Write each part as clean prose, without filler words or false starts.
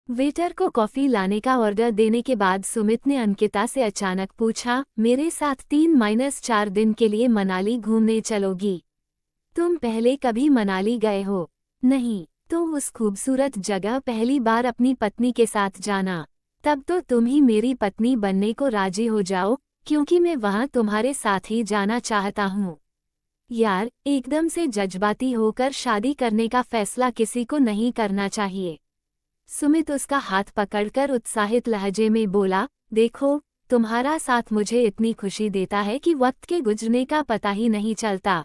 Waiter को coffee लाने का ऑर्डर देने के बाद सुमित ने अंकिता से अचानक पूछा, मेरे साथ 3-4 दिन के लिए मनाली घूमने चलोगी? तुम पहले कभी मनाली गए हो? नहीं, तो उस खूबसूरत जगह पहली बार अपनी पत्नी के साथ जाना। तब तो तुम ही मेरी पत्नी बनने को राजी हो जाओ, क्योंकि मैं वहां तुम्हारे साथ ही जाना चाहता हूँ। यार, एकदम से जज्बाती होकर शादी करने का फैसला किसी को नहीं करना चाहिए। सुमित उसका हाथ पकड़कर उत्साहित लहजे में बोला, देखो, तुम्हारा साथ मुझे इतनी खुशी देता है कि वक्त के गुजरने का पता ही नहीं चलता।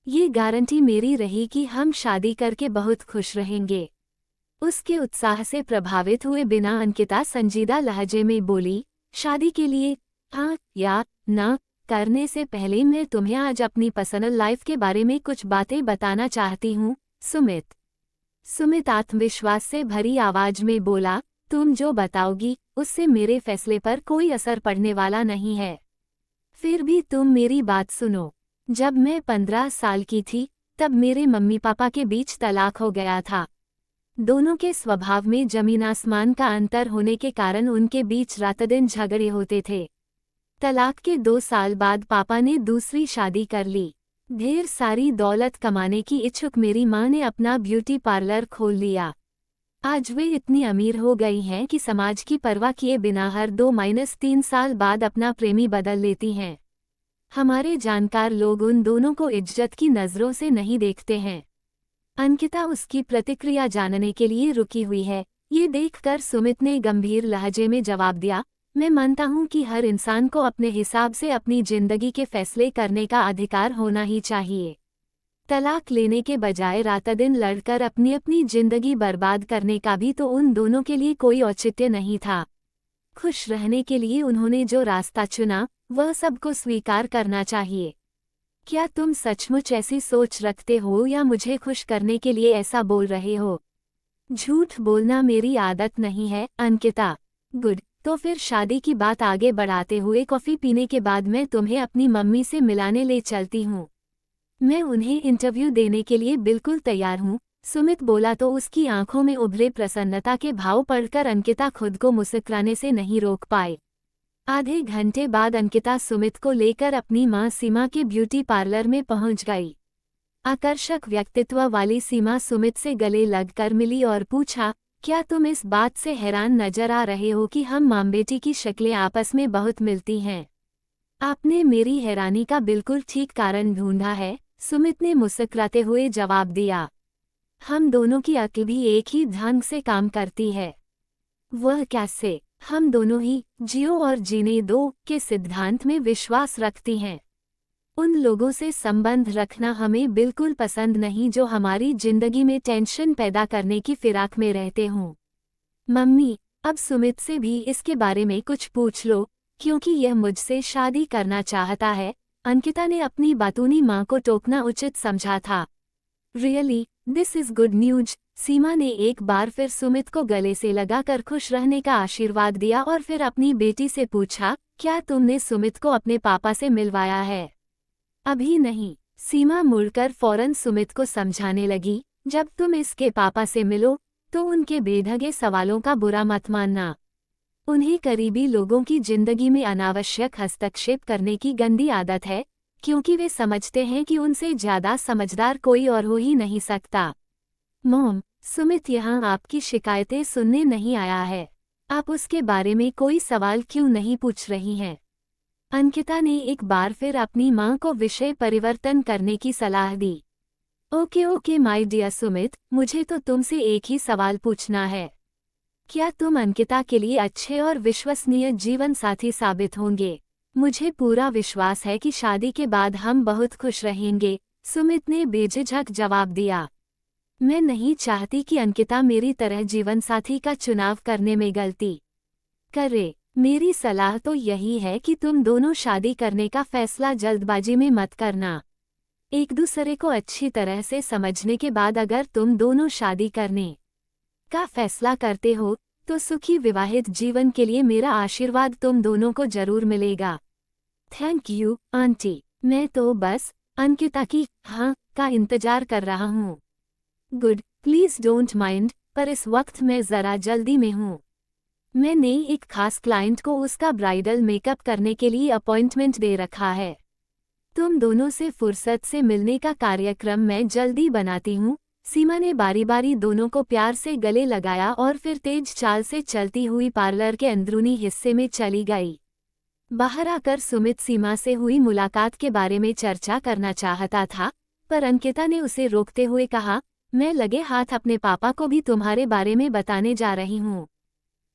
ये गारंटी मेरी रही कि हम शादी करके बहुत खुश रहेंगे। उसके उत्साह से प्रभावित हुए बिना अंकिता संजीदा लहजे में बोली, शादी के लिए हाँ या ना करने से पहले मैं तुम्हें आज अपनी पर्सनल लाइफ के बारे में कुछ बातें बताना चाहती हूँ, सुमित। सुमित आत्मविश्वास से भरी आवाज में बोला, तुम जो बताओगी उससे मेरे फैसले पर कोई असर पड़ने वाला नहीं है। फिर भी तुम मेरी बात सुनो। जब मैं 15 साल की थी, तब मेरे मम्मी पापा के बीच तलाक हो गया था। दोनों के स्वभाव में जमीन आसमान का अंतर होने के कारण उनके बीच रात दिन झगड़े होते थे। तलाक के 2 साल बाद पापा ने दूसरी शादी कर ली। ढेर सारी दौलत कमाने की इच्छुक मेरी माँ ने अपना ब्यूटी पार्लर खोल लिया। आज वे इतनी अमीर हो गई हैं कि समाज की परवाह किए बिना हर 2-3 साल बाद अपना प्रेमी बदल लेती हैं। हमारे जानकार लोग उन दोनों को इज्जत की नज़रों से नहीं देखते हैं। अंकिता उसकी प्रतिक्रिया जानने के लिए रुकी हुई है। ये देखकर सुमित ने गंभीर लहजे में जवाब दिया, मैं मानता हूँ कि हर इंसान को अपने हिसाब से अपनी जिंदगी के फैसले करने का अधिकार होना ही चाहिए। तलाक लेने के बजाय रात दिन लड़कर अपनी अपनी जिंदगी बर्बाद करने का भी तो उन दोनों के लिए कोई औचित्य नहीं था। खुश रहने के लिए उन्होंने जो रास्ता चुना, वह सबको स्वीकार करना चाहिए। क्या तुम सचमुच ऐसी सोच रखते हो या मुझे खुश करने के लिए ऐसा बोल रहे हो? झूठ बोलना मेरी आदत नहीं है, अंकिता। गुड, तो फिर शादी की बात आगे बढ़ाते हुए कॉफ़ी पीने के बाद मैं तुम्हें अपनी मम्मी से मिलाने ले चलती हूँ। मैं उन्हें इंटरव्यू देने के लिए बिल्कुल तैयार हूँ, सुमित बोला तो उसकी आंखों में उभरे प्रसन्नता के भाव पढ़कर अंकिता खुद को मुस्कुराने से नहीं रोक पाए। आधे घंटे बाद अंकिता सुमित को लेकर अपनी माँ सीमा के ब्यूटी पार्लर में पहुँच गई। आकर्षक व्यक्तित्व वाली सीमा सुमित से गले लगकर मिली और पूछा, क्या तुम इस बात से हैरान नजर आ रहे हो कि हम माँ बेटी की शक्लें आपस में बहुत मिलती हैं? आपने मेरी हैरानी का बिल्कुल ठीक कारण ढूंढा है, सुमित ने मुस्कुराते हुए जवाब दिया। हम दोनों की अक्ल भी एक ही ढंग से काम करती है। वह कैसे? हम दोनों ही जियो और जीने दो के सिद्धांत में विश्वास रखती हैं। उन लोगों से संबंध रखना हमें बिल्कुल पसंद नहीं जो हमारी जिंदगी में टेंशन पैदा करने की फिराक में रहते हों। मम्मी, अब सुमित से भी इसके बारे में कुछ पूछ लो, क्योंकि यह मुझसे शादी करना चाहता है। अंकिता ने अपनी बातूनी माँ को टोकना उचित समझा था। Really, this is good news. Seema ने एक बार फिर सुमित को गले से लगाकर खुश रहने का आशीर्वाद दिया और फिर अपनी बेटी से पूछा, क्या तुमने सुमित को अपने पापा से मिलवाया है? अभी नहीं, सीमा मुड़कर फौरन सुमित को समझाने लगी, जब तुम इसके पापा से मिलो, तो उनके बेढंगे सवालों का बुरा मत मानना। उन्हें करीबी लोगों की जिंदगी में अनावश्यक हस्तक्षेप करने की गंदी आदत है, क्योंकि वे समझते हैं कि उनसे ज्यादा समझदार कोई और हो ही नहीं सकता। मॉम, सुमित यहाँ आपकी शिकायतें सुनने नहीं आया है। आप उसके बारे में कोई सवाल क्यों नहीं पूछ रही हैं? अंकिता ने एक बार फिर अपनी माँ को विषय परिवर्तन करने की सलाह दी। ओके माय डियर सुमित, मुझे तो तुमसे एक ही सवाल पूछना है। क्या तुम अंकिता के लिए अच्छे और विश्वसनीय जीवन साथी साबित होंगे? मुझे पूरा विश्वास है कि शादी के बाद हम बहुत खुश रहेंगे, सुमित ने बेझिझक जवाब दिया। मैं नहीं चाहती कि अंकिता मेरी तरह जीवन साथी का चुनाव करने में गलती करे। मेरी सलाह तो यही है कि तुम दोनों शादी करने का फैसला जल्दबाजी में मत करना। एक दूसरे को अच्छी तरह से समझने के बाद अगर तुम दोनों शादी करने का फैसला करते हो, तो सुखी विवाहित जीवन के लिए मेरा आशीर्वाद तुम दोनों को जरूर मिलेगा। Thank you, aunty. मैं तो बस अंकिता की हाँ का इंतजार कर रहा हूँ। गुड, प्लीज डोंट माइंड, पर इस वक्त मैं ज़रा जल्दी में हूँ। मैंने एक खास क्लाइंट को उसका ब्राइडल मेकअप करने के लिए अपॉइंटमेंट दे रखा है। तुम दोनों से फुर्सत से मिलने का कार्यक्रम मैं जल्दी बनाती हूँ। सीमा ने बारी बारी दोनों को प्यार से गले लगाया और फिर तेज चाल से चलती हुई पार्लर के अंदरूनी हिस्से में चली गई। बाहर आकर सुमित सीमा से हुई मुलाकात के बारे में चर्चा करना चाहता था, पर अंकिता ने उसे रोकते हुए कहा, मैं लगे हाथ अपने पापा को भी तुम्हारे बारे में बताने जा रही हूँ।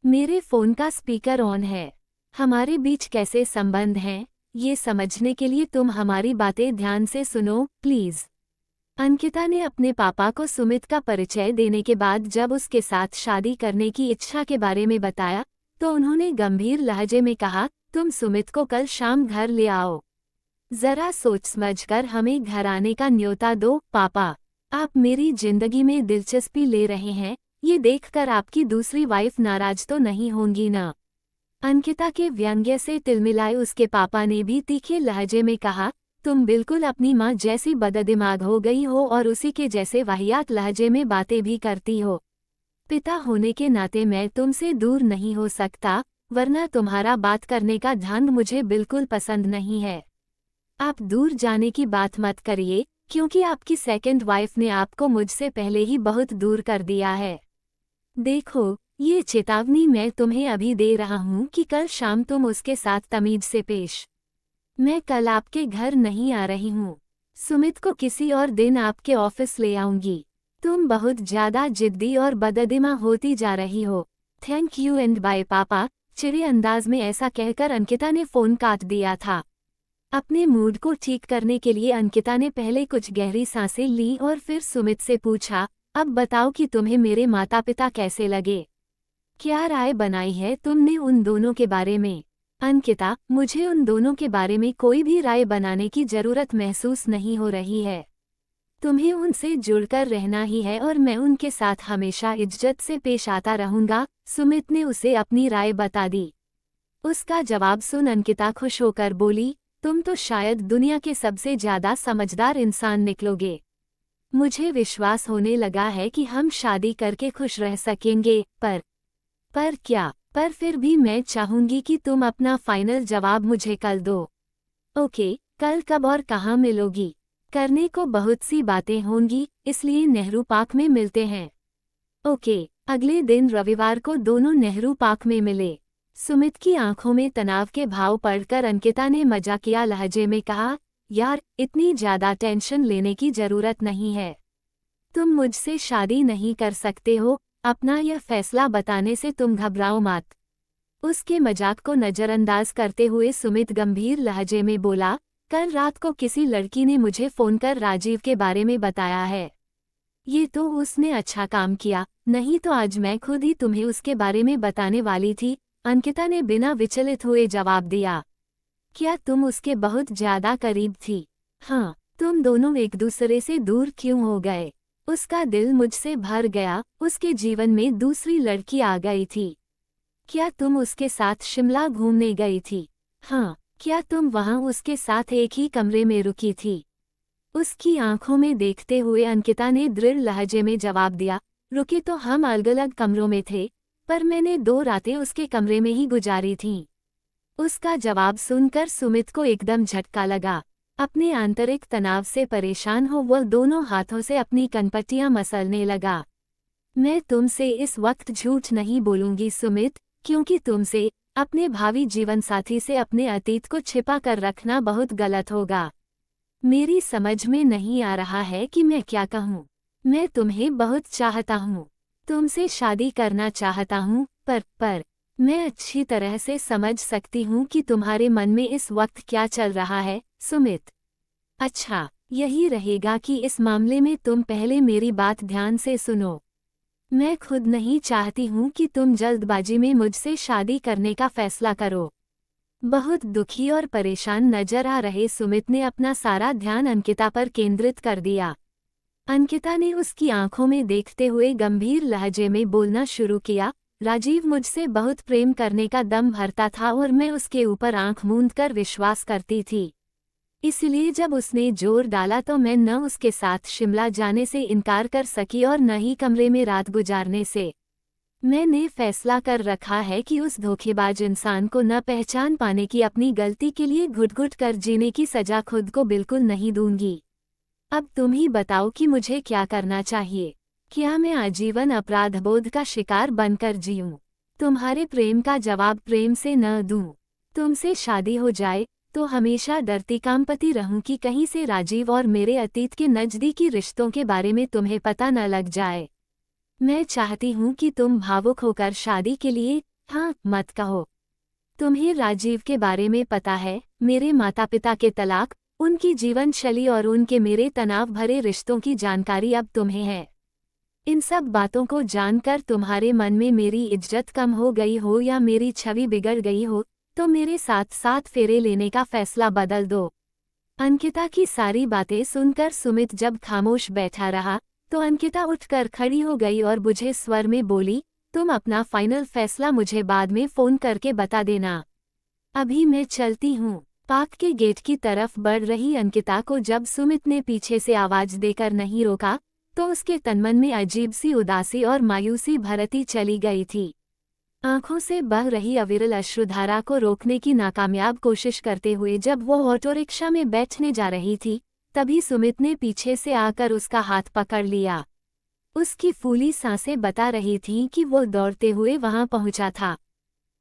मेरे फ़ोन का स्पीकर ऑन है। हमारे बीच कैसे संबंध हैं, ये समझने के लिए तुम हमारी बातें ध्यान से सुनो, प्लीज़। अंकिता ने अपने पापा को सुमित का परिचय देने के बाद जब उसके साथ शादी करने की इच्छा के बारे में बताया, तो उन्होंने गंभीर लहजे में कहा, तुम सुमित को कल शाम घर ले आओ। ज़रा सोच समझकर हमें घर आने का न्योता दो, पापा। आप मेरी जिंदगी में दिलचस्पी ले रहे हैं, ये देखकर आपकी दूसरी वाइफ नाराज तो नहीं होंगी ना? अंकिता के व्यंग्य से तिलमिलाए उसके पापा ने भी तीखे लहजे में कहा, तुम बिल्कुल अपनी माँ जैसी बददिमाग हो गई हो और उसी के जैसे वाहियात लहजे में बातें भी करती हो। पिता होने के नाते मैं तुमसे दूर नहीं हो सकता, वरना तुम्हारा बात करने का ढंग मुझे बिल्कुल पसंद नहीं है। आप दूर जाने की बात मत करिए, क्योंकि आपकी सेकंड वाइफ ने आपको मुझसे पहले ही बहुत दूर कर दिया है। देखो, ये चेतावनी मैं तुम्हें अभी दे रहा हूँ कि कल शाम तुम उसके साथ तमीज से पेश। मैं कल आपके घर नहीं आ रही हूँ। सुमित को किसी और दिन आपके ऑफिस ले आऊंगी। तुम बहुत ज्यादा जिद्दी और बददिमा होती जा रही हो। थैंक यू एंड बाय पापा। चिढ़े अंदाज में ऐसा कहकर अंकिता ने फोन काट दिया था। अपने मूड को ठीक करने के लिए अंकिता ने पहले कुछ गहरी सांसें ली और फिर सुमित से पूछा, अब बताओ कि तुम्हें मेरे माता पिता कैसे लगे? क्या राय बनाई है तुमने उन दोनों के बारे में? अंकिता, मुझे उन दोनों के बारे में कोई भी राय बनाने की जरूरत महसूस नहीं हो रही है। तुम्हें उनसे जुड़कर रहना ही है और मैं उनके साथ हमेशा इज्जत से पेश आता रहूंगा। सुमित ने उसे अपनी राय बता दी। उसका जवाब सुन अंकिता खुश होकर बोली, तुम तो शायद दुनिया के सबसे ज्यादा समझदार इंसान निकलोगे। मुझे विश्वास होने लगा है कि हम शादी करके खुश रह सकेंगे, पर क्या? पर फिर भी मैं चाहूंगी कि तुम अपना फाइनल जवाब मुझे कल दो। ओके, कल कब और कहाँ मिलोगी? करने को बहुत सी बातें होंगी, इसलिए नेहरू पार्क में मिलते हैं। ओके। अगले दिन रविवार को दोनों नेहरू पार्क में मिले। सुमित की आंखों में तनाव के भाव पढ़कर अंकिता ने मजाकिया लहजे में कहा, यार, इतनी ज्यादा टेंशन लेने की जरूरत नहीं है। तुम मुझसे शादी नहीं कर सकते हो, अपना यह फैसला बताने से तुम घबराओ मत। उसके मजाक को नजरअंदाज करते हुए सुमित गंभीर लहजे में बोला, कल रात को किसी लड़की ने मुझे फोन कर राजीव के बारे में बताया है। ये तो उसने अच्छा काम किया, नहीं तो आज मैं खुद ही तुम्हें उसके बारे में बताने वाली थी। अंकिता ने बिना विचलित हुए जवाब दिया। क्या तुम उसके बहुत ज्यादा करीब थी? हाँ। तुम दोनों एक दूसरे से दूर क्यों हो गए? उसका दिल मुझसे भर गया, उसके जीवन में दूसरी लड़की आ गई थी। क्या तुम उसके साथ शिमला घूमने गई थी? हाँ। क्या तुम वहाँ उसके साथ एक ही कमरे में रुकी थी? उसकी आंखों में देखते हुए अंकिता ने दृढ़ लहजे में जवाब दिया, रुके तो हम अलग अलग कमरों में थे, पर मैंने 2 रातें उसके कमरे में ही गुजारी थीं। उसका जवाब सुनकर सुमित को एकदम झटका लगा। अपने आंतरिक तनाव से परेशान हो वह दोनों हाथों से अपनी कनपट्टियां मसलने लगा। मैं तुमसे इस वक्त झूठ नहीं बोलूंगी सुमित, क्योंकि तुमसे, अपने भावी जीवनसाथी से अपने अतीत को छिपा कर रखना बहुत गलत होगा। मेरी समझ में नहीं आ रहा है कि मैं क्या कहूँ। मैं तुम्हें बहुत चाहता हूँ, तुमसे शादी करना चाहता हूँ, पर मैं अच्छी तरह से समझ सकती हूँ कि तुम्हारे मन में इस वक्त क्या चल रहा है, सुमित। अच्छा, यही रहेगा कि इस मामले में तुम पहले मेरी बात ध्यान से सुनो। मैं खुद नहीं चाहती हूँ कि तुम जल्दबाजी में मुझसे शादी करने का फैसला करो। बहुत दुखी और परेशान नजर आ रहे सुमित ने अपना सारा ध्यान अंकिता पर केंद्रित कर दिया। अंकिता ने उसकी आंखों में देखते हुए गंभीर लहजे में बोलना शुरू किया, राजीव मुझसे बहुत प्रेम करने का दम भरता था और मैं उसके ऊपर आंख मूंद कर विश्वास करती थी। इसलिए जब उसने जोर डाला तो मैं न उसके साथ शिमला जाने से इनकार कर सकी और न ही कमरे में रात गुजारने से। मैंने फैसला कर रखा है कि उस धोखेबाज इंसान को न पहचान पाने की अपनी गलती के लिए घुट-घुट कर जीने की सजा खुद को बिल्कुल नहीं दूंगी। अब तुम ही बताओ कि मुझे क्या करना चाहिए। क्या मैं आजीवन अपराधबोध का शिकार बनकर जीऊं? तुम्हारे प्रेम का जवाब प्रेम से न दूं। तुमसे शादी हो जाए तो हमेशा डरती कामपति रहूं कि कहीं से राजीव और मेरे अतीत के नज़दीकी रिश्तों के बारे में तुम्हें पता न लग जाए। मैं चाहती हूँ कि तुम भावुक होकर शादी के लिए हाँ मत कहो। तुम्हें राजीव के बारे में पता है, मेरे माता पिता के तलाक, उनकी जीवन शैली और उनके मेरे तनाव भरे रिश्तों की जानकारी अब तुम्हें है। इन सब बातों को जानकर तुम्हारे मन में मेरी इज्जत कम हो गई हो या मेरी छवि बिगड़ गई हो तो मेरे साथ 7 फेरे लेने का फैसला बदल दो। अंकिता की सारी बातें सुनकर सुमित जब खामोश बैठा रहा तो अंकिता उठकर खड़ी हो गई और बुझे स्वर में बोली, तुम अपना फाइनल फैसला मुझे बाद में फोन करके बता देना। अभी मैं चलती हूँ। पार्क के गेट की तरफ बढ़ रही अंकिता को जब सुमित ने पीछे से आवाज देकर नहीं रोका तो उसके तनमन में अजीब सी उदासी और मायूसी भरती चली गई थी। आंखों से बह रही अविरल अश्रुधारा को रोकने की नाकामयाब कोशिश करते हुए जब वो ऑटो रिक्शा में बैठने जा रही थी तभी सुमित ने पीछे से आकर उसका हाथ पकड़ लिया। उसकी फूली सांसें बता रही थीं कि वो दौड़ते हुए वहां पहुंचा था।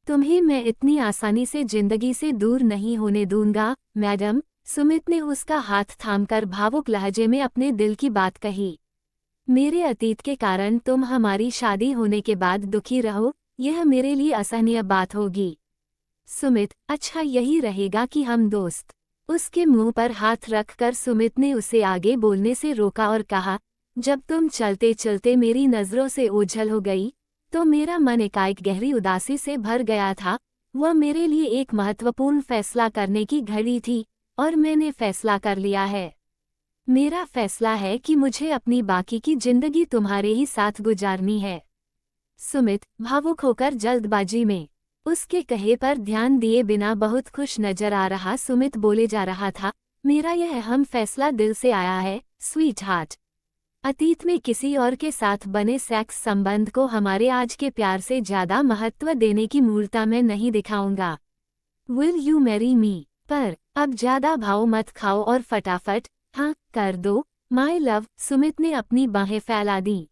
तुम्हें मैं इतनी आसानी से जिंदगी से दूर नहीं होने दूंगा, मैडम। सुमित ने उसका हाथ थामकर भावुक लहजे में अपने दिल की बात कही। मेरे अतीत के कारण तुम हमारी शादी होने के बाद दुखी रहो, यह मेरे लिए असहनीय बात होगी। सुमित, अच्छा यही रहेगा कि हम दोस्त। उसके मुंह पर हाथ रखकर सुमित ने उसे आगे बोलने से रोका और कहा, जब तुम चलते चलते मेरी नज़रों से ओझल हो गई तो मेरा मन एकाएक गहरी उदासी से भर गया था। वह मेरे लिए एक महत्वपूर्ण फैसला करने की घड़ी थी और मैंने फैसला कर लिया है। मेरा फैसला है कि मुझे अपनी बाकी की जिंदगी तुम्हारे ही साथ गुजारनी है। सुमित भावुक होकर जल्दबाजी में उसके कहे पर ध्यान दिए बिना बहुत खुश नजर आ रहा सुमित बोले जा रहा था, मेरा यह अहम फैसला दिल से आया है, स्वीट हार्ट। अतीत में किसी और के साथ बने सेक्स संबंध को हमारे आज के प्यार से ज्यादा महत्व देने की मूर्ता मैं नहीं दिखाऊंगा। Will you marry me? पर अब ज्यादा भाव मत खाओ और फटाफट हाँ कर दो, माई लव। सुमित ने अपनी बाहें फैला दी।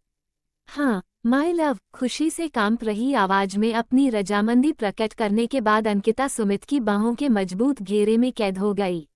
हाँ माई लव, खुशी से कांप रही आवाज में अपनी रजामंदी प्रकट करने के बाद अंकिता सुमित की बाहों के मजबूत घेरे में कैद हो गई।